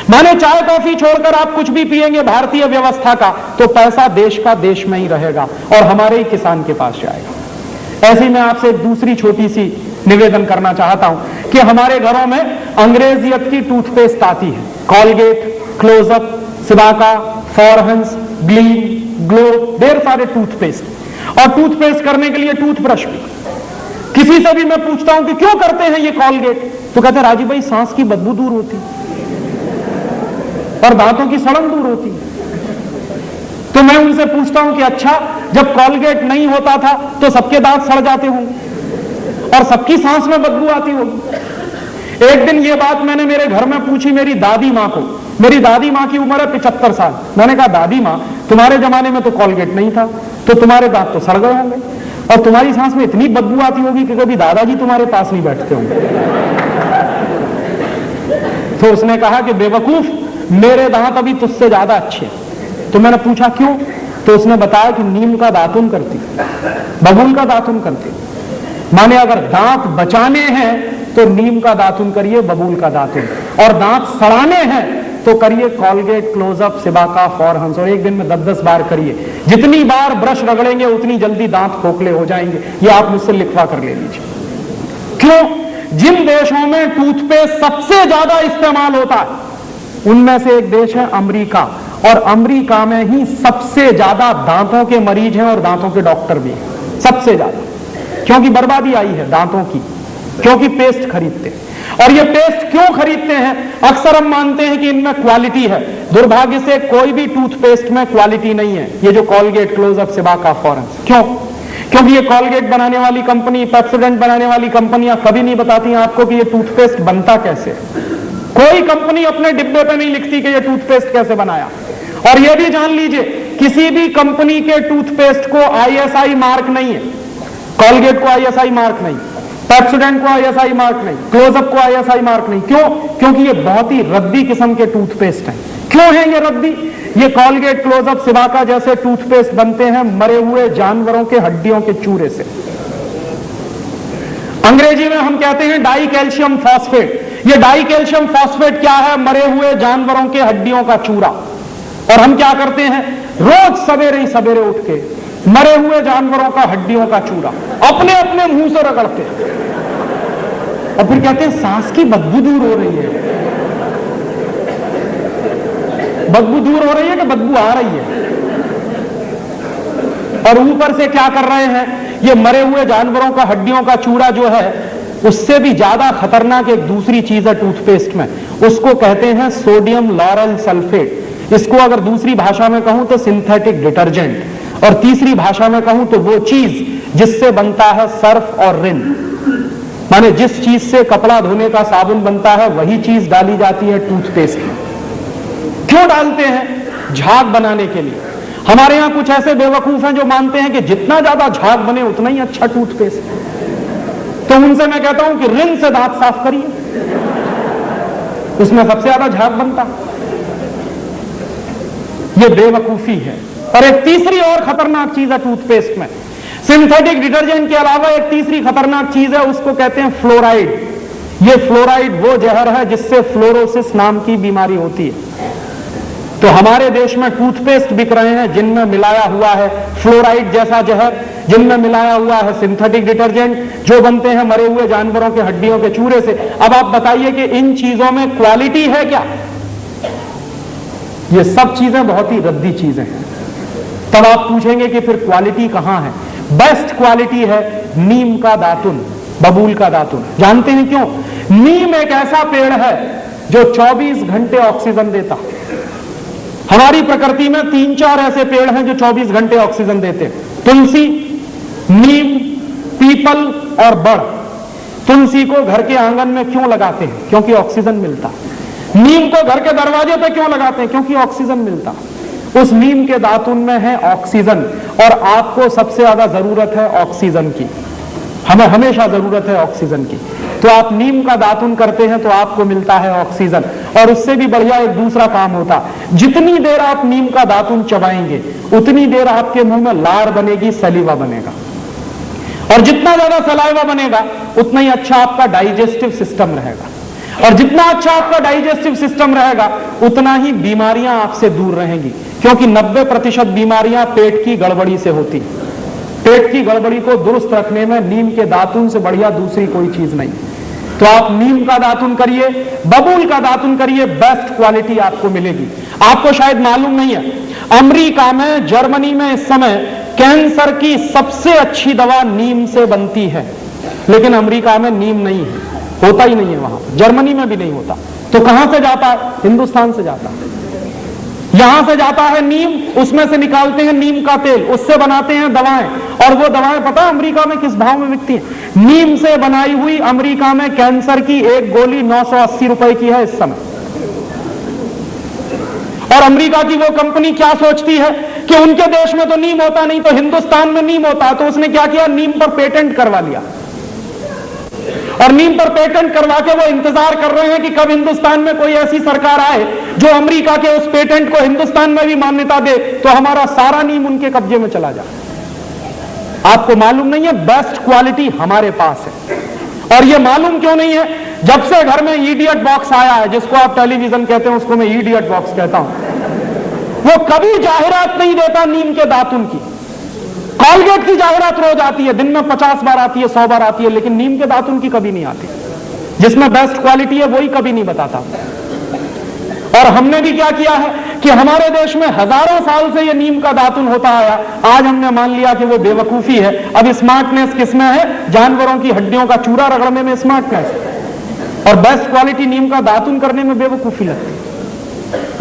माने चाय कॉफी छोड़कर आप कुछ भी पिएंगे भारतीय व्यवस्था का, तो पैसा देश का देश में ही रहेगा और हमारे ही किसान के पास जाएगा। ऐसे ही मैं आपसे एक दूसरी छोटी सी निवेदन करना चाहता हूं कि हमारे घरों में अंग्रेजियत की टूथपेस्ट आती है, Colgate, Closeup, Cibaca, Forhans, Gleem, Glo, ढेर सारे टूथपेस्ट, और टूथपेस्ट करने के लिए टूथब्रश भी। किसी से भी मैं पूछता हूं कि क्यों करते हैं ये कॉलगेट, तो कहते हैं राजीव भाई सांस की बदबू दूर होती और दांतों की सड़न दूर होती। तो मैं उनसे पूछता हूं कि अच्छा, जब कॉलगेट नहीं होता था तो सबके दांत सड़ जाते होंगे और सबकी सांस में बदबू आती होगी। एक दिन ये बात मैंने मेरे घर में पूछी मेरी दादी मां को। मेरी दादी मां की उम्र है 75 साल। मैंने कहा दादी मां, तुम्हारे जमाने में तो कॉलगेट नहीं था, तो तुम्हारे दांत तो सड़ गए होंगे और तुम्हारी सांस में इतनी बदबू आती होगी कि कभी दादाजी तुम्हारे पास नहीं बैठते होंगे। तो उसने कहा कि बेवकूफ, मेरे दांत अभी तुझसे ज्यादा अच्छे। तो मैंने पूछा क्यों, तो उसने बताया कि नीम का दातुन करती, बबूल का दातुन करती। माने अगर दांत बचाने हैं तो नीम का दातुन करिए, बबूल का दातुन, और दांत सड़ाने हैं तो करिए कॉलगेट, क्लोजअप, सिबाका, फॉरहंस, और एक दिन में 10-10 बार करिए। जितनी बार ब्रश रगड़ेंगे उतनी जल्दी दांत खोखले हो जाएंगे। ये आप मुझसे लिखवा कर ले लीजिए। क्यों? जिन देशों में टूथपेस्ट सबसे ज्यादा इस्तेमाल होता है उनमें से एक देश है अमेरिका, और अमेरिका में ही सबसे ज्यादा दांतों के मरीज हैं और दांतों के डॉक्टर भी हैं, सबसे ज्यादा। क्योंकि बर्बादी आई है दांतों की, क्योंकि पेस्ट खरीदते हैं। और ये पेस्ट क्यों खरीदते हैं? अक्सर हम मानते हैं कि इनमें क्वालिटी है। दुर्भाग्य से कोई भी टूथपेस्ट में क्वालिटी नहीं है। ये जो कॉलगेट, क्लोजअप, सिबाका, फॉरहंस, क्यों? क्योंकि ये कॉलगेट बनाने वाली कंपनी, पेप्सोडेंट बनाने वाली कंपनियां कभी नहीं बताती हैं आपको कि ये टूथपेस्ट बनता कैसे। कोई कंपनी अपने डिब्बे पे नहीं लिखती कि ये टूथपेस्ट कैसे बनाया। और ये भी जान लीजिए, किसी भी कंपनी के टूथपेस्ट को ISI मार्क नहीं है। कॉलगेट को ISI मार्क नहीं, पेप्सोडेंट को ISI मार्क नहीं, क्लोजअप को ISI मार्क नहीं। क्यों? क्योंकि ये बहुत ही रद्दी किस्म के टूथपेस्ट हैं। क्यों है ये रद्दी? ये कॉलगेट, क्लोजअप, सिबाका जैसे टूथपेस्ट बनते हैं मरे हुए जानवरों के हड्डियों के चूरे से। अंग्रेजी में हम कहते हैं डाई कैल्शियम फॉस्फेट। ये डाई कैल्शियम फॉस्फेट क्या है? मरे हुए जानवरों के हड्डियों का चूरा। और हम क्या करते हैं? रोज सवेरे ही सवेरे उठ के मरे हुए जानवरों का हड्डियों का चूरा अपने अपने मुंह से रगड़ते हैं और फिर कहते हैं सांस की बदबू दूर हो रही है। बदबू दूर हो रही है कि बदबू आ रही है? और ऊपर से क्या कर रहे हैं? ये मरे हुए जानवरों का हड्डियों का चूरा जो है, उससे भी ज्यादा खतरनाक एक दूसरी चीज है टूथपेस्ट में, उसको कहते हैं सोडियम लॉरेल सल्फेट। इसको अगर दूसरी भाषा में कहूं तो सिंथेटिक डिटर्जेंट, और तीसरी भाषा में कहूं तो वो चीज जिससे बनता है सर्फ और रिन। माने जिस चीज से कपड़ा धोने का साबुन बनता है वही चीज डाली जाती है टूथपेस्ट में। क्यों डालते हैं? झाग बनाने के लिए। हमारे यहां कुछ ऐसे बेवकूफ हैं जो मानते हैं कि जितना ज्यादा झाग बने उतना ही अच्छा टूथपेस्ट। तो उनसे मैं कहता हूं कि रिन से दांत साफ करिए, उसमें सबसे ज्यादा झाग बनता। ये बेवकूफी है। और एक तीसरी और खतरनाक चीज है टूथपेस्ट में, सिंथेटिक डिटर्जेंट के अलावा एक तीसरी खतरनाक चीज है, उसको कहते हैं फ्लोराइड। ये फ्लोराइड वो जहर है जिससे फ्लोरोसिस नाम की बीमारी होती है। तो हमारे देश में टूथपेस्ट बिक रहे हैं जिनमें मिलाया हुआ है फ्लोराइड जैसा जहर, जिनमें मिलाया हुआ है सिंथेटिक डिटर्जेंट, जो बनते हैं मरे हुए जानवरों के हड्डियों के चूरे से। अब आप बताइए कि इन चीजों में क्वालिटी है क्या? ये सब चीजें बहुत ही रद्दी चीजें हैं। तब आप पूछेंगे कि फिर क्वालिटी कहां है? बेस्ट क्वालिटी है नीम का दातुन, बबूल का दातुन। जानते हैं क्यों? नीम एक ऐसा पेड़ है जो 24 घंटे ऑक्सीजन देता। हमारी प्रकृति में 3-4 ऐसे पेड़ हैं जो 24 घंटे ऑक्सीजन देते हैं। तुलसी, नीम, पीपल और बड़। तुलसी को घर के आंगन में क्यों लगाते हैं? क्योंकि ऑक्सीजन मिलता। नीम को घर के दरवाजे पे क्यों लगाते हैं? क्योंकि ऑक्सीजन मिलता। उस नीम के दातुन में है ऑक्सीजन, और आपको सबसे ज्यादा जरूरत है ऑक्सीजन की। हमें हमेशा जरूरत है ऑक्सीजन की। तो आप नीम का दातुन करते हैं तो आपको मिलता है ऑक्सीजन। और उससे भी बढ़िया एक दूसरा काम होता, जितनी देर आप नीम का दातुन चबाएंगे उतनी देर आपके मुंह में लार बनेगी, सलीवा बनेगा। और जितना ज्यादा सलाइवा बनेगा उतना ही अच्छा आपका डाइजेस्टिव सिस्टम रहेगा। और जितना अच्छा आपका डाइजेस्टिव सिस्टम रहेगा उतना ही बीमारियां आपसे दूर रहेंगी, क्योंकि 90% बीमारियां पेट की गड़बड़ी से होती। पेट की गड़बड़ी को दुरुस्त रखने में नीम के दातुन से बढ़िया दूसरी कोई चीज नहीं। तो आप नीम का दातुन करिए, बबूल का दातुन करिए, बेस्ट क्वालिटी आपको मिलेगी। आपको शायद मालूम नहीं है, अमेरिका में, जर्मनी में इस समय कैंसर की सबसे अच्छी दवा नीम से बनती है, लेकिन अमेरिका में नीम नहीं है, होता ही नहीं है वहां, जर्मनी में भी नहीं होता। तो कहां से जाता है? हिंदुस्तान से जाता है। यहां से जाता है नीम, उसमें से निकालते हैं नीम का तेल, उससे बनाते हैं दवाएं, और वो दवाएं पता है अमेरिका में किस भाव में बिकती हैं? नीम से बनाई हुई अमेरिका में कैंसर की एक गोली 980 रुपए की है इस समय। और अमेरिका की वो कंपनी क्या सोचती है कि उनके देश में तो नीम होता नहीं, तो हिंदुस्तान में नीम होता है, तो उसने क्या किया? नीम पर पेटेंट करवा लिया, और नीम पर पेटेंट करवा के वो इंतजार कर रहे हैं कि कब हिंदुस्तान में कोई ऐसी सरकार आए जो अमेरिका के उस पेटेंट को हिंदुस्तान में भी मान्यता दे, तो हमारा सारा नीम उनके कब्जे में चला जाए। आपको मालूम नहीं है, बेस्ट क्वालिटी हमारे पास है। और ये मालूम क्यों नहीं है? जब से घर में इडियट बॉक्स आया है, जिसको आप टेलीविजन कहते हैं, उसको मैं इडियट बॉक्स कहता हूं, वो कभी जाहिरात नहीं देता नीम के दातुन की। कॉलगेट की जाहिरात रोज आती है, दिन में 50 बार आती है, 100 बार आती है, लेकिन नीम के दातुन की कभी नहीं आती। जिसमें बेस्ट क्वालिटी है वही कभी नहीं बताता। और हमने भी क्या किया है कि हमारे देश में हजारों साल से ये नीम का दातुन होता आया, आज हमने मान लिया कि वो बेवकूफी है। अब स्मार्टनेस किसमें है? जानवरों की हड्डियों का चूरा रगड़ने में स्मार्टनेस, और बेस्ट क्वालिटी नीम का दातुन करने में बेवकूफी लगती है।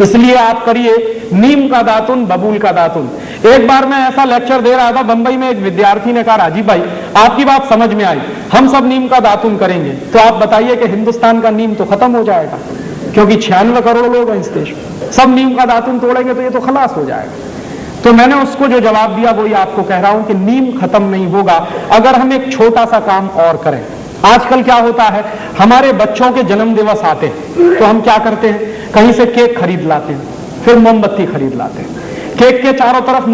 इसलिए आप करिए नीम का दातुन, बबूल का दातुन। एक बार मैं ऐसा लेक्चर दे रहा था बंबई में, एक विद्यार्थी ने कहा, राजीव भाई आपकी बात समझ में आई, हम सब नीम का दातुन करेंगे, तो आप बताइए कि हिंदुस्तान का नीम तो खत्म हो जाएगा, क्योंकि 96 करोड़ लोग हैं इस देश में, सब नीम का दातुन तोड़ेंगे तो ये तो खलास हो जाएगा। तो मैंने उसको जो जवाब दिया वही आपको कह रहा हूं कि नीम खत्म नहीं होगा अगर हम एक छोटा सा काम और करें। आजकल क्या होता है, हमारे बच्चों के जन्म दिवस आते हैं तो हम क्या करते हैं, कहीं से केक खरीद लाते हैं, फिर मोमबत्ती खरीद लाते हैं, केक के चारों तरफ